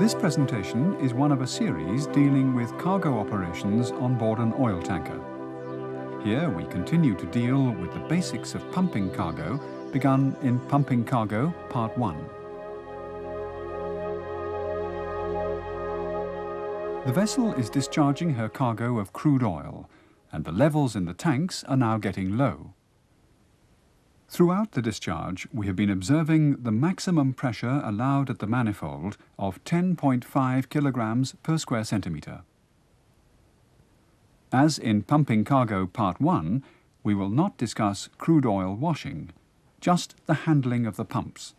This presentation is one of a series dealing with cargo operations on board an oil tanker. Here we continue to deal with the basics of pumping cargo begun in Pumping Cargo Part 1. The vessel is discharging her cargo of crude oil, and the levels in the tanks are now getting low. Throughout the discharge, we have been observing the maximum pressure allowed at the manifold of 10.5 kilograms per square centimetre. As in Pumping Cargo Part 1, we will not discuss crude oil washing, just the handling of the pumps.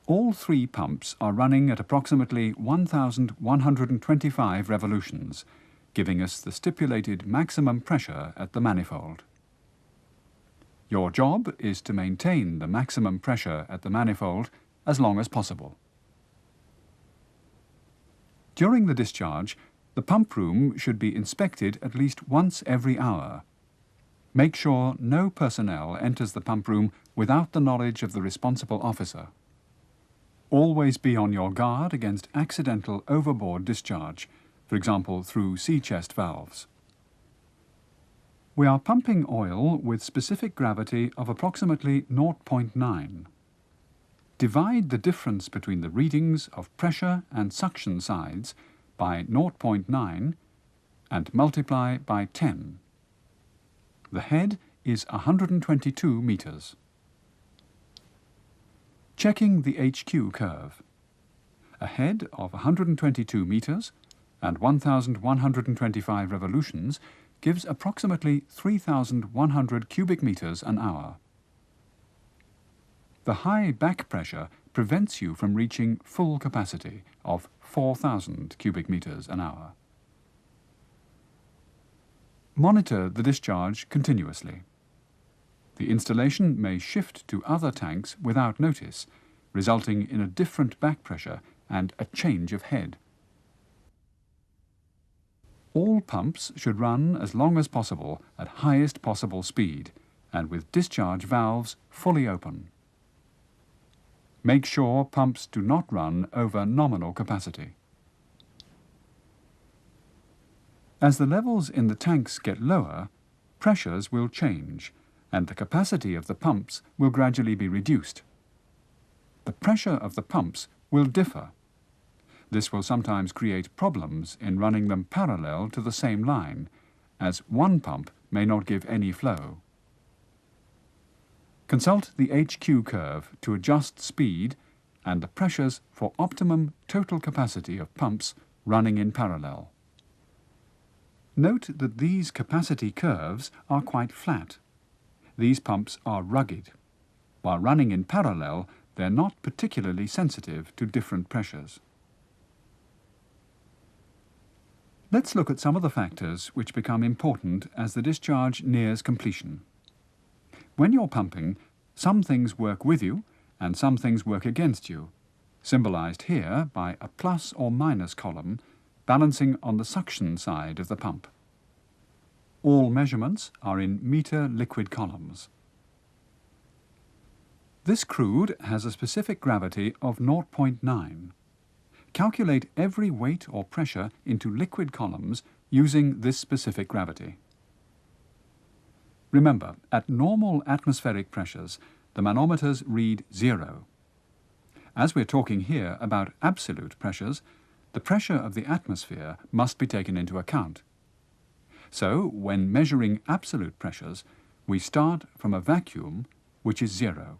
All three pumps are running at approximately 1,125 revolutions, giving us the stipulated maximum pressure at the manifold. Your job is to maintain the maximum pressure at the manifold as long as possible. During the discharge, the pump room should be inspected at least once every hour. Make sure no personnel enters the pump room without the knowledge of the responsible officer. Always be on your guard against accidental overboard discharge, for example through sea chest valves. We are pumping oil with specific gravity of approximately 0.9. Divide the difference between the readings of pressure and suction sides by 0.9 and multiply by 10. The head is 122 meters. Checking the HQ curve. A head of 122 meters and 1,125 revolutions gives approximately 3,100 cubic meters an hour. The high back pressure prevents you from reaching full capacity of 4,000 cubic meters an hour. Monitor the discharge continuously. The installation may shift to other tanks without notice, resulting in a different back pressure and a change of head. All pumps should run as long as possible at highest possible speed and with discharge valves fully open. Make sure pumps do not run over nominal capacity. As the levels in the tanks get lower, pressures will change and the capacity of the pumps will gradually be reduced. The pressure of the pumps will differ. This will sometimes create problems in running them parallel to the same line, as one pump may not give any flow. Consult the HQ curve to adjust speed and the pressures for optimum total capacity of pumps running in parallel. Note that these capacity curves are quite flat. These pumps are rugged. While running in parallel, they're not particularly sensitive to different pressures. Let's look at some of the factors which become important as the discharge nears completion. When you're pumping, some things work with you and some things work against you, symbolized here by a plus or minus column balancing on the suction side of the pump. All measurements are in meter liquid columns. This crude has a specific gravity of 0.9. Calculate every weight or pressure into liquid columns using this specific gravity. Remember, at normal atmospheric pressures, the manometers read 0. As we're talking here about absolute pressures, the pressure of the atmosphere must be taken into account. So, when measuring absolute pressures, we start from a vacuum, which is 0.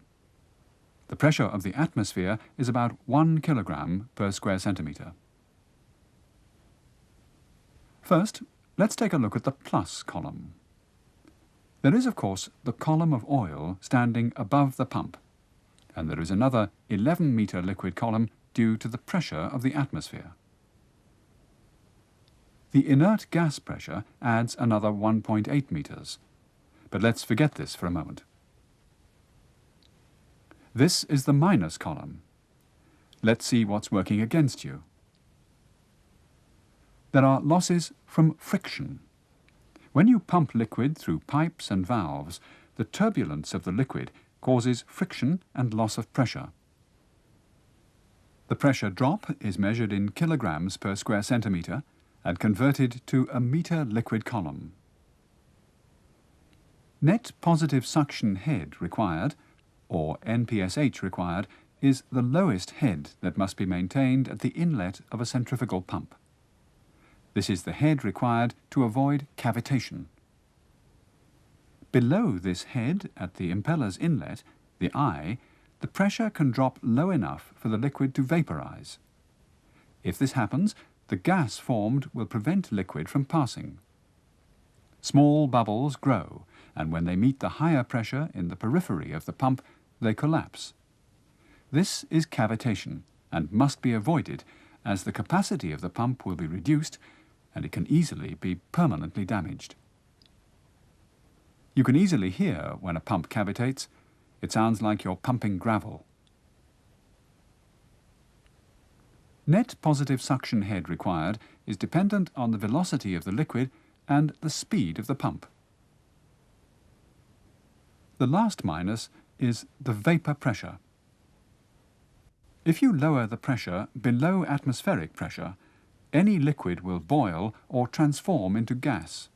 The pressure of the atmosphere is about 1 kilogram per square centimetre. First, let's take a look at the plus column. There is, of course, the column of oil standing above the pump, and there is another 11-metre liquid column due to the pressure of the atmosphere. The inert gas pressure adds another 1.8 metres, but let's forget this for a moment. This is the minus column. Let's see what's working against you. There are losses from friction. When you pump liquid through pipes and valves, the turbulence of the liquid causes friction and loss of pressure. The pressure drop is measured in kilograms per square centimetre and converted to a metre liquid column. Net positive suction head required, or NPSH required, is the lowest head that must be maintained at the inlet of a centrifugal pump. This is the head required to avoid cavitation. Below this head, at the impeller's inlet, the eye, the pressure can drop low enough for the liquid to vaporize. If this happens, the gas formed will prevent liquid from passing. Small bubbles grow, and when they meet the higher pressure in the periphery of the pump, they collapse. This is cavitation and must be avoided, as the capacity of the pump will be reduced and it can easily be permanently damaged. You can easily hear when a pump cavitates. It sounds like you're pumping gravel. Net positive suction head required is dependent on the velocity of the liquid and the speed of the pump. The last minus is the vapour pressure. If you lower the pressure below atmospheric pressure, any liquid will boil or transform into gas.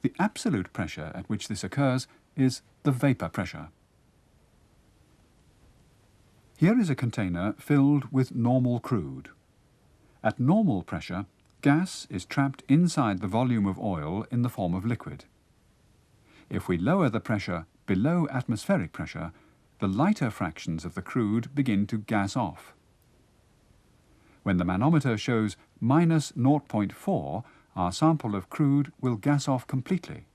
The absolute pressure at which this occurs is the vapour pressure. Here is a container filled with normal crude. At normal pressure, gas is trapped inside the volume of oil in the form of liquid. If we lower the pressure below atmospheric pressure, the lighter fractions of the crude begin to gas off. When the manometer shows minus 0.4, our sample of crude will gas off completely.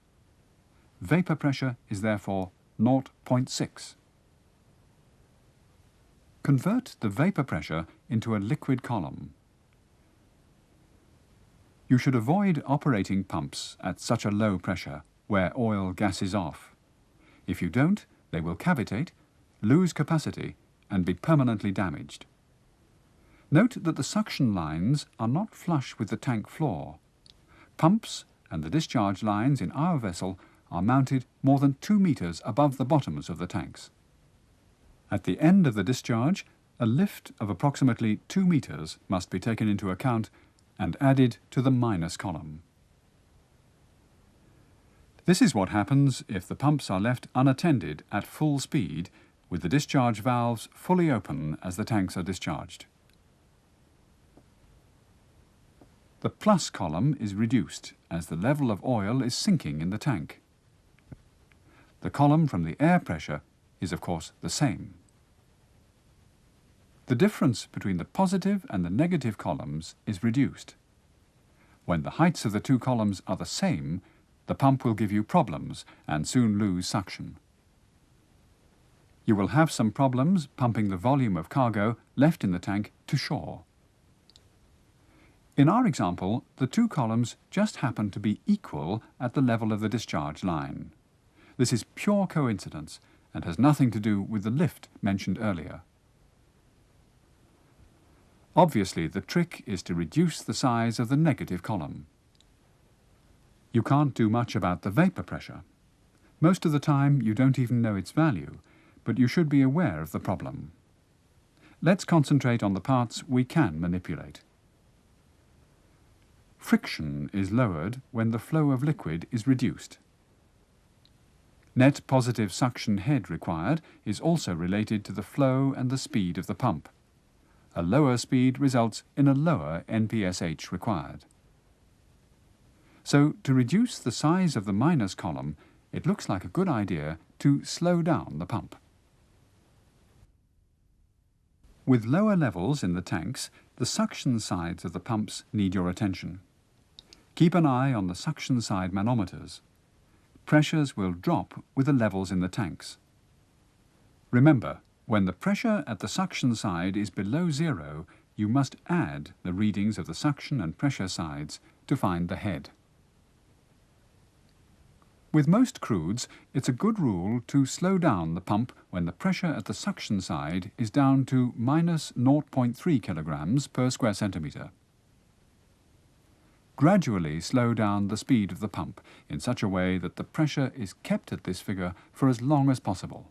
Vapour pressure is therefore 0.6. Convert the vapour pressure into a liquid column. You should avoid operating pumps at such a low pressure where oil gases off. If you don't, they will cavitate, lose capacity, and be permanently damaged. Note that the suction lines are not flush with the tank floor. Pumps and the discharge lines in our vessel are mounted more than 2 meters above the bottoms of the tanks. At the end of the discharge, a lift of approximately 2 meters must be taken into account and added to the minus column. This is what happens if the pumps are left unattended at full speed, with the discharge valves fully open as the tanks are discharged. The plus column is reduced as the level of oil is sinking in the tank. The column from the air pressure is of course the same. The difference between the positive and the negative columns is reduced. When the heights of the two columns are the same, the pump will give you problems and soon lose suction. You will have some problems pumping the volume of cargo left in the tank to shore. In our example, the two columns just happen to be equal at the level of the discharge line. This is pure coincidence and has nothing to do with the lift mentioned earlier. Obviously, the trick is to reduce the size of the negative column. You can't do much about the vapour pressure. Most of the time you don't even know its value, but you should be aware of the problem. Let's concentrate on the parts we can manipulate. Friction is lowered when the flow of liquid is reduced. Net positive suction head required is also related to the flow and the speed of the pump. A lower speed results in a lower NPSH required. So, to reduce the size of the minus column, it looks like a good idea to slow down the pump. With lower levels in the tanks, the suction sides of the pumps need your attention. Keep an eye on the suction side manometers. Pressures will drop with the levels in the tanks. Remember, when the pressure at the suction side is below zero, you must add the readings of the suction and pressure sides to find the head. With most crudes, it's a good rule to slow down the pump when the pressure at the suction side is down to minus 0.3 kilograms per square centimetre. Gradually slow down the speed of the pump in such a way that the pressure is kept at this figure for as long as possible.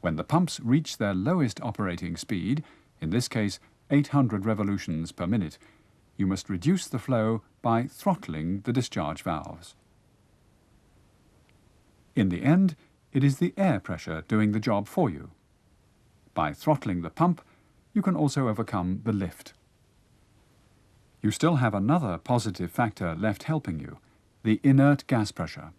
When the pumps reach their lowest operating speed, in this case 800 revolutions per minute, you must reduce the flow by throttling the discharge valves. In the end, it is the air pressure doing the job for you. By throttling the pump, you can also overcome the lift. You still have another positive factor left helping you, the inert gas pressure.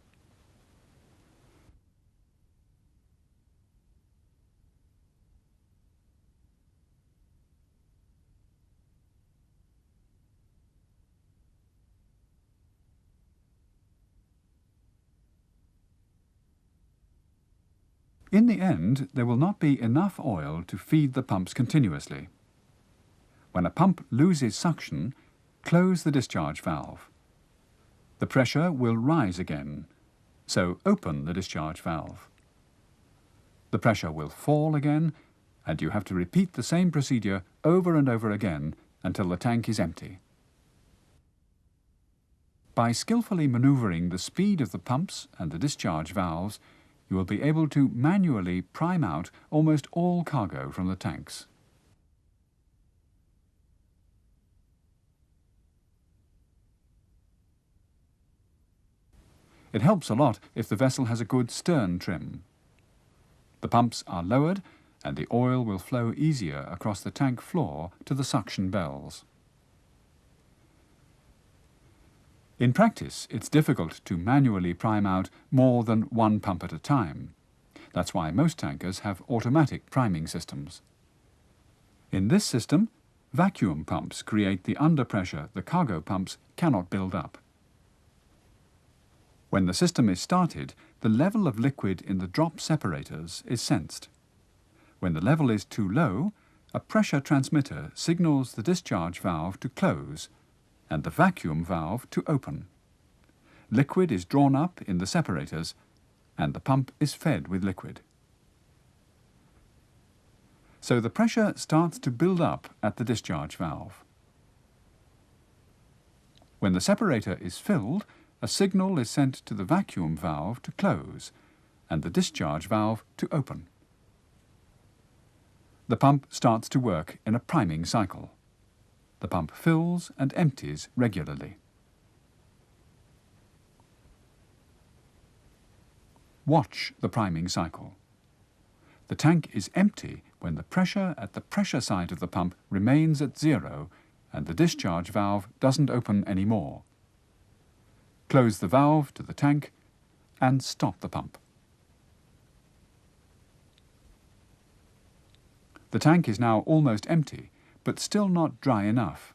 In the end, there will not be enough oil to feed the pumps continuously. When a pump loses suction, close the discharge valve. The pressure will rise again, so open the discharge valve. The pressure will fall again, and you have to repeat the same procedure over and over again until the tank is empty. By skillfully maneuvering the speed of the pumps and the discharge valves, you will be able to manually prime out almost all cargo from the tanks. It helps a lot if the vessel has a good stern trim. The pumps are lowered and the oil will flow easier across the tank floor to the suction bells. In practice, it's difficult to manually prime out more than one pump at a time. That's why most tankers have automatic priming systems. In this system, vacuum pumps create the underpressure the cargo pumps cannot build up. When the system is started, the level of liquid in the drop separators is sensed. When the level is too low, a pressure transmitter signals the discharge valve to close and the vacuum valve to open. Liquid is drawn up in the separators and the pump is fed with liquid. So the pressure starts to build up at the discharge valve. When the separator is filled, a signal is sent to the vacuum valve to close and the discharge valve to open. The pump starts to work in a priming cycle. The pump fills and empties regularly. Watch the priming cycle. The tank is empty when the pressure at the pressure side of the pump remains at zero and the discharge valve doesn't open anymore. Close the valve to the tank and stop the pump. The tank is now almost empty, but still not dry enough.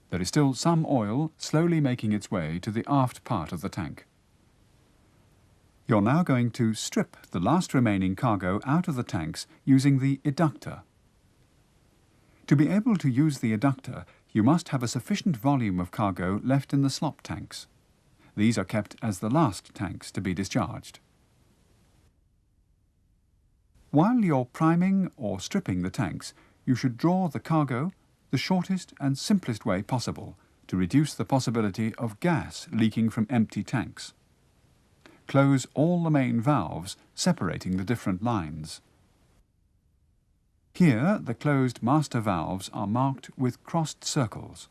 There is still some oil slowly making its way to the aft part of the tank. You're now going to strip the last remaining cargo out of the tanks using the eductor. To be able to use the eductor, you must have a sufficient volume of cargo left in the slop tanks. These are kept as the last tanks to be discharged. While you're priming or stripping the tanks, you should draw the cargo the shortest and simplest way possible to reduce the possibility of gas leaking from empty tanks. Close all the main valves separating the different lines. Here, the closed master valves are marked with crossed circles.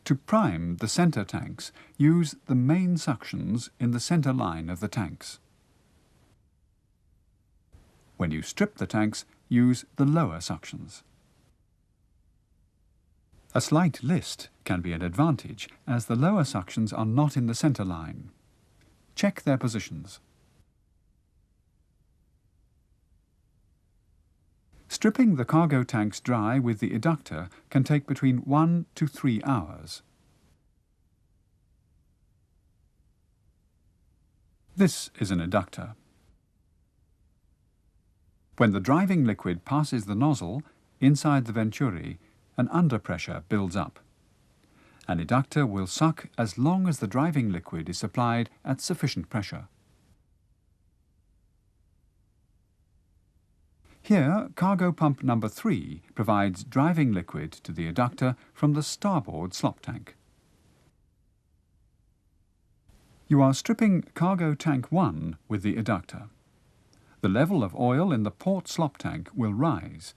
To prime the center tanks, use the main suctions in the center line of the tanks. When you strip the tanks, use the lower suctions. A slight list can be an advantage, as the lower suctions are not in the center line. Check their positions. Stripping the cargo tanks dry with the eductor can take between 1 to 3 hours. This is an eductor. When the driving liquid passes the nozzle, inside the venturi, an underpressure builds up. An eductor will suck as long as the driving liquid is supplied at sufficient pressure. Here, cargo pump number 3 provides driving liquid to the eductor from the starboard slop tank. You are stripping cargo tank 1 with the eductor. The level of oil in the port slop tank will rise,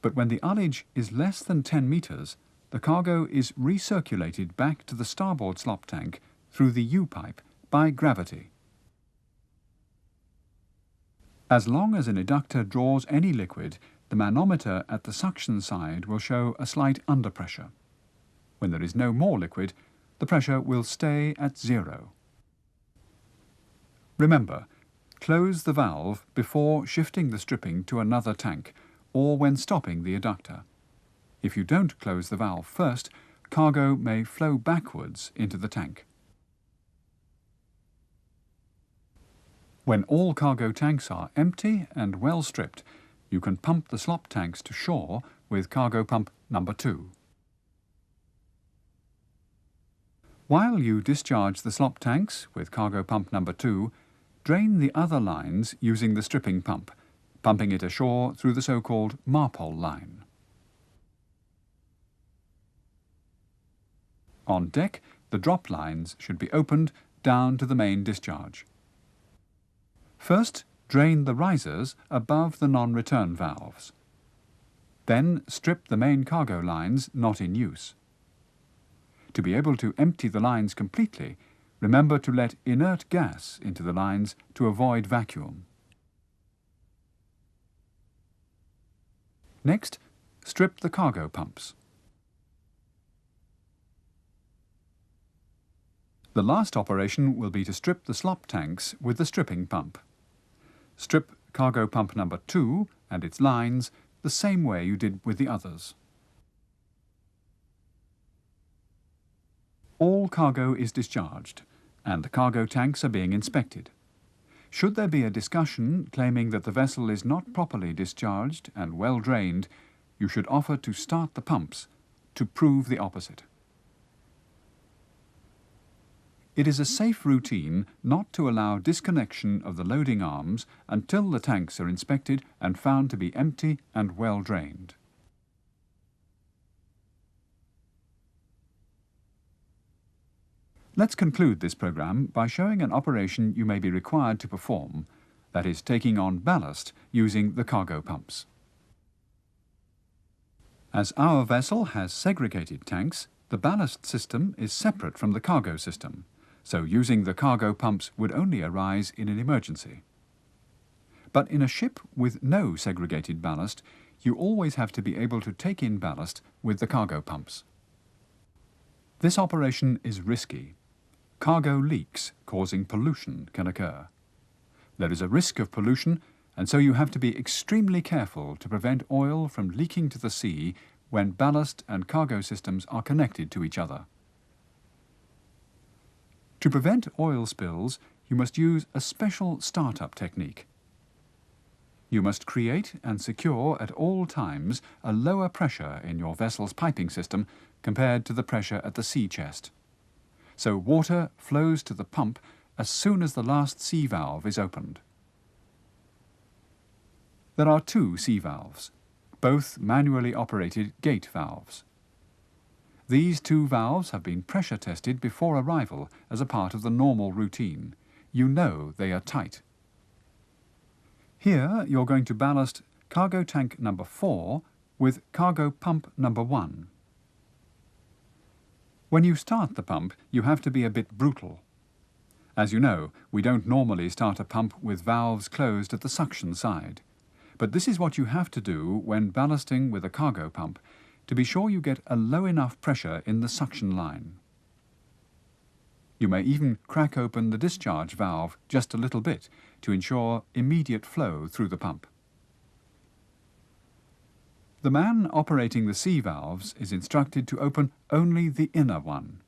but when the ullage is less than 10 metres, the cargo is recirculated back to the starboard slop tank through the U-pipe by gravity. As long as an eductor draws any liquid, the manometer at the suction side will show a slight underpressure. When there is no more liquid, the pressure will stay at 0. Remember, close the valve before shifting the stripping to another tank or when stopping the eductor. If you don't close the valve first, cargo may flow backwards into the tank. When all cargo tanks are empty and well stripped, you can pump the slop tanks to shore with cargo pump number 2. While you discharge the slop tanks with cargo pump number 2, drain the other lines using the stripping pump, pumping it ashore through the so-called Marpole line. On deck, the drop lines should be opened down to the main discharge. First, drain the risers above the non-return valves. Then strip the main cargo lines not in use. To be able to empty the lines completely, remember to let inert gas into the lines to avoid vacuum. Next, strip the cargo pumps. The last operation will be to strip the slop tanks with the stripping pump. Strip cargo pump number 2 and its lines the same way you did with the others. All cargo is discharged, and the cargo tanks are being inspected. Should there be a discussion claiming that the vessel is not properly discharged and well drained, you should offer to start the pumps to prove the opposite. It is a safe routine not to allow disconnection of the loading arms until the tanks are inspected and found to be empty and well drained. Let's conclude this program by showing an operation you may be required to perform, that is, taking on ballast using the cargo pumps. As our vessel has segregated tanks, the ballast system is separate from the cargo system, so using the cargo pumps would only arise in an emergency. But in a ship with no segregated ballast, you always have to be able to take in ballast with the cargo pumps. This operation is risky. Cargo leaks causing pollution can occur. There is a risk of pollution, and so you have to be extremely careful to prevent oil from leaking to the sea when ballast and cargo systems are connected to each other. To prevent oil spills, you must use a special start-up technique. You must create and secure at all times a lower pressure in your vessel's piping system compared to the pressure at the sea chest. So water flows to the pump as soon as the last sea valve is opened. There are 2 sea valves, both manually operated gate valves. These 2 valves have been pressure tested before arrival as a part of the normal routine. You know they are tight. Here you're going to ballast cargo tank number 4 with cargo pump number 1. When you start the pump, you have to be a bit brutal. As you know, we don't normally start a pump with valves closed at the suction side. But this is what you have to do when ballasting with a cargo pump to be sure you get a low enough pressure in the suction line. You may even crack open the discharge valve just a little bit to ensure immediate flow through the pump. The man operating the sea valves is instructed to open only the inner one.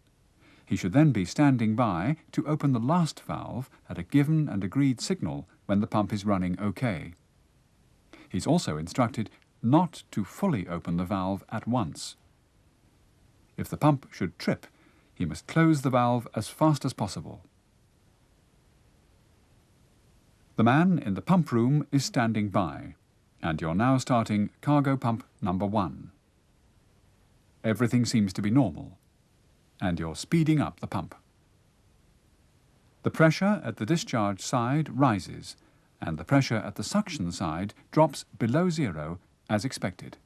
He should then be standing by to open the last valve at a given and agreed signal when the pump is running OK. He's also instructed not to fully open the valve at once. If the pump should trip, he must close the valve as fast as possible. The man in the pump room is standing by, and you're now starting cargo pump number 1. Everything seems to be normal, and you're speeding up the pump. The pressure at the discharge side rises, and the pressure at the suction side drops below zero as expected.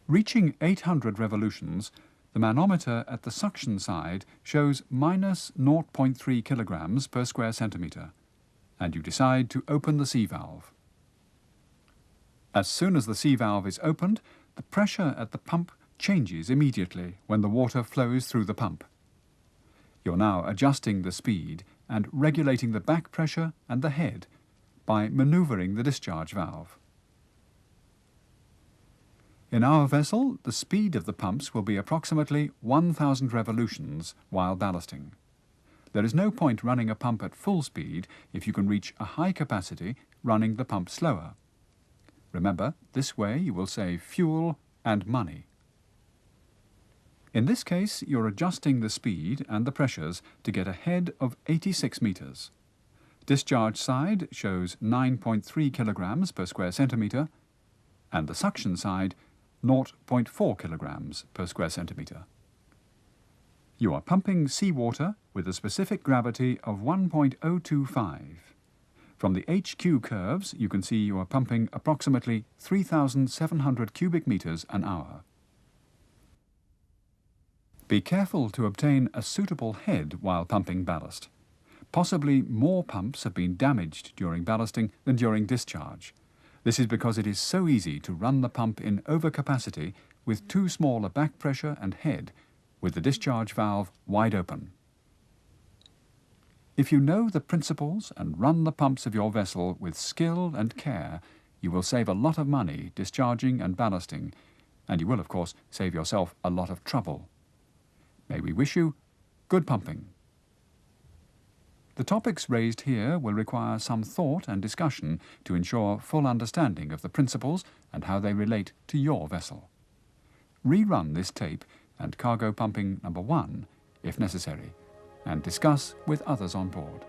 Reaching 800 revolutions, the manometer at the suction side shows minus 0.3 kilograms per square centimetre, and you decide to open the C-valve. As soon as the C-valve is opened, the pressure at the pump changes immediately when the water flows through the pump. You're now adjusting the speed and regulating the back pressure and the head by manoeuvring the discharge valve. In our vessel, the speed of the pumps will be approximately 1,000 revolutions while ballasting. There is no point running a pump at full speed if you can reach a high capacity running the pump slower. Remember, this way you will save fuel and money. In this case, you're adjusting the speed and the pressures to get a head of 86 meters. Discharge side shows 9.3 kilograms per square centimetre, and the suction side 0.4 kilograms per square centimetre. You are pumping seawater with a specific gravity of 1.025. From the HQ curves, you can see you are pumping approximately 3,700 cubic meters an hour. Be careful to obtain a suitable head while pumping ballast. Possibly more pumps have been damaged during ballasting than during discharge. This is because it is so easy to run the pump in overcapacity with too small a back pressure and head, with the discharge valve wide open. If you know the principles and run the pumps of your vessel with skill and care, you will save a lot of money discharging and ballasting, and you will, of course, save yourself a lot of trouble. May we wish you good pumping. The topics raised here will require some thought and discussion to ensure full understanding of the principles and how they relate to your vessel. Rerun this tape and cargo pumping number 1, if necessary, and discuss with others on board.